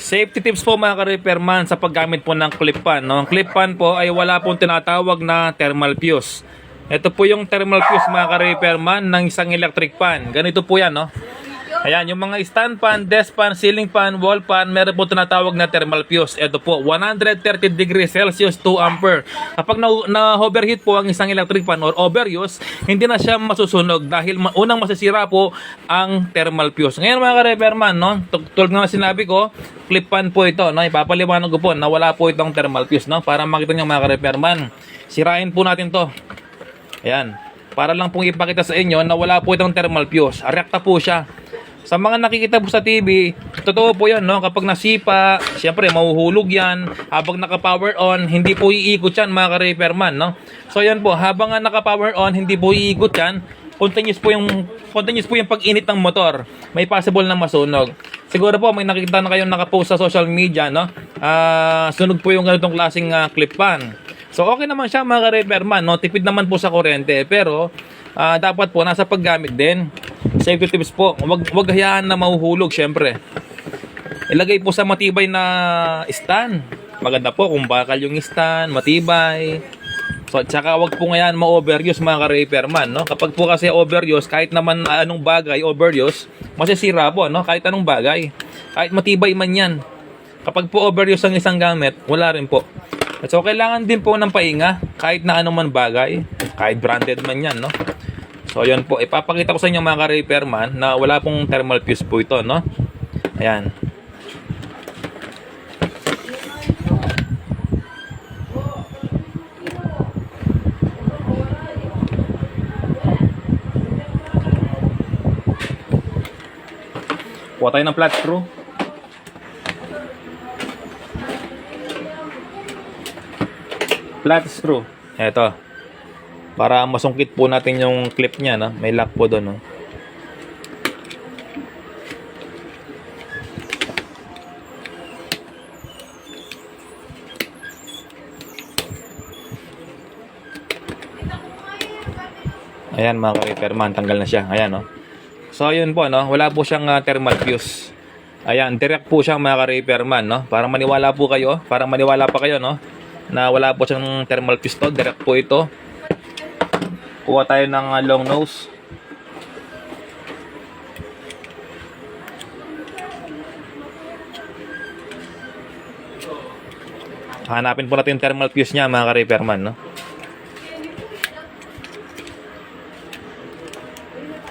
Safety tips po mga ka-repairman sa paggamit po ng clip pan, no? Ang clip pan po ay wala pong tinatawag na thermal fuse. Ito po yung thermal fuse mga ka-repairman ng isang electric pan. Ganito po yan, no? Ayan, yung mga stand pan, desk pan, ceiling pan, wall pan, meron po tinatawag na thermal fuse. Ito po, 130 degrees Celsius, 2 ampere. Kapag na-overheat po ang isang electric pan or overuse, hindi na siya masusunog dahil unang masisira po ang thermal fuse. Ngayon mga ka-repairman, no, tulad nga sinabi ko, clip pan po ito, no, ipapaliwanag ko po na wala po itong thermal fuse, no, para makita niyo mga ka-repairman. Sirain po natin to. Ayan, para lang pong ipakita sa inyo na wala po itong thermal fuse. Rekta po siya. Sa mga nakikita po sa TV, totoo po yan, no? Kapag nasipa, siyempre mahuhulog yan. Habang naka-power on, hindi po iikot yan mga ka-repairman, no? So yan po, habang naka-power on, hindi po iikot yan. Continuous po yung pag-init ng motor. May possible na masunog. Siguro po may nakikita na kayong nakapost sa social media, no? Sunog po yung ganitong klaseng clip pan. So okay naman siya mga ka-repairman, no? Tipid naman po sa kuryente, pero dapat po nasa paggamit din. Safety tips po, wag hayaan na mahuhulog syempre. Ilagay po sa matibay na stand. Maganda po kung bakal yung stand, matibay. So tsaka wag po ngayon ma-overuse mga ka-repairman, no? Kapag po kasi overuse, kahit naman anong bagay overuse, masisira po, no? Kahit anong bagay. Kahit matibay man 'yan. Kapag po overuse ang isang gamit, wala rin po. So kailangan din po ng pahinga kahit na anong man bagay, kahit branded man 'yan, no? So ayun po, ipapakita ko sa inyo mga ka-repairman na wala pong thermal fuse po ito, no? Ayan. Kuha tayo ng flat screw. Flat screw. Ito. Para masungkit po natin yung clip niya, no? May lock po doon, no? Ayan mga ka-repairman, tanggal na siya. Ayan, no? So ayun po, no? Wala po siyang thermal fuse. Ayan, direct po siya mga ka-repairman, no? Para maniwala po kayo, para maniwala pa kayo, no? Na wala po siyang thermal fuse to, direct po ito. Kuha tayo ng long nose. Hanapin po natin yung thermal fuse niya mga ka-repairman, no?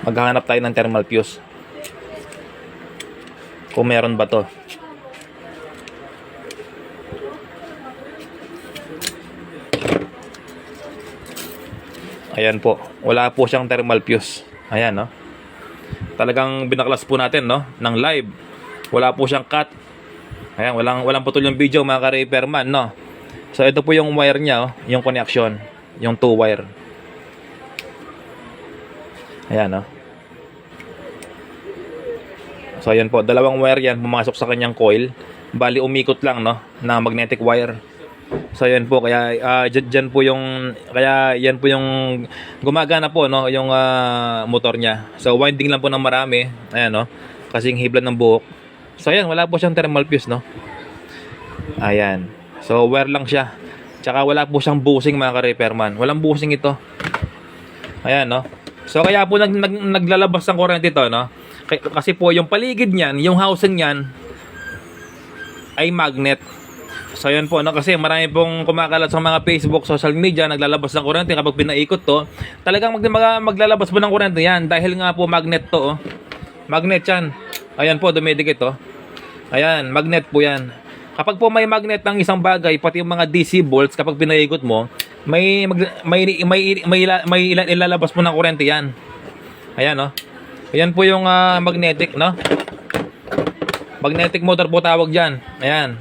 Maghahanap tayo ng thermal fuse. Kung meron ba to. Ayan po, wala po siyang thermal fuse. Ayan, no? Talagang binaklas po natin, no? Ng live. Wala po siyang cut. Ayan, walang putol yung video mga ka-repairman, no? So ito po yung wire niya, oh, yung connection, yung 2 wire. Ayan, no? So ayan po, dalawang wire yan pumasok sa kanyang coil. Bali umikot lang, no, na magnetic wire. So ayan po, kaya dyan po yung, kaya yan po yung gumagana po, no, yung motor niya. So winding lang po ng marami. Ayan, no, kasing hibla ng buhok. So ayan, wala po siyang thermal fuse, no. Ayan. So wire lang siya. Tsaka wala po siyang bushing mga ka-repairman. Walang bushing ito. Ayan, no. So kaya po naglalabas ng kuryente ito, no. Kasi po yung paligid niyan, yung housing niyan ay magnet. So yun po, no, kasi marami pong kumakalat sa mga Facebook, social media, naglalabas ng kuryente kapag pinaikot to. Talagang maglalabas po ng kuryente yan dahil nga po magnet to, oh. Magnet yan. Ayan po, dumidikit to. Ayan, magnet po yan. Kapag po may magnet ng isang bagay, pati yung mga DC bolts, kapag pinaikot mo, may ilalabas po ng kuryente yan. Ayan, no. Ayan po yung magnetic, no. Magnetic motor po tawag dyan. Ayan.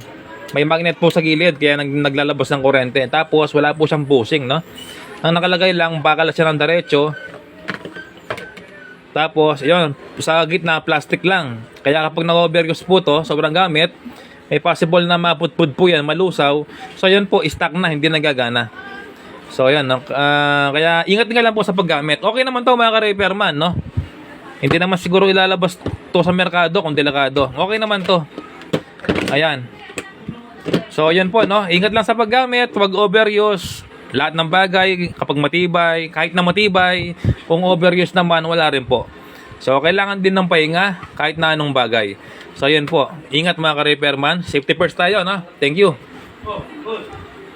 May magnet po sa gilid kaya naglalabas ng kuryente. Tapos wala po siyang bushing, no. Ang nakalagay lang, bakal siya ng diretso. Tapos, yun, sa gitna, plastic lang. Kaya kapag nag-overuse po to, sobrang gamit, may possible na maputpud po yan, malusaw. So, yun po, stock na, hindi nagagana. So, yan, no? Kaya ingat nga lang po sa paggamit. Okay naman to mga ka-repairman, no. Hindi naman siguro ilalabas to sa merkado kung delikado. Okay naman to. Ayan. So, yan po, no? Ingat lang sa paggamit, huwag overuse. Lahat ng bagay, kapag matibay, kahit na matibay, kung overuse naman, wala rin po. So, kailangan din ng pahinga, kahit na anong bagay. So, yan po. Ingat mga ka-repairman. Safety first tayo, no? Thank you.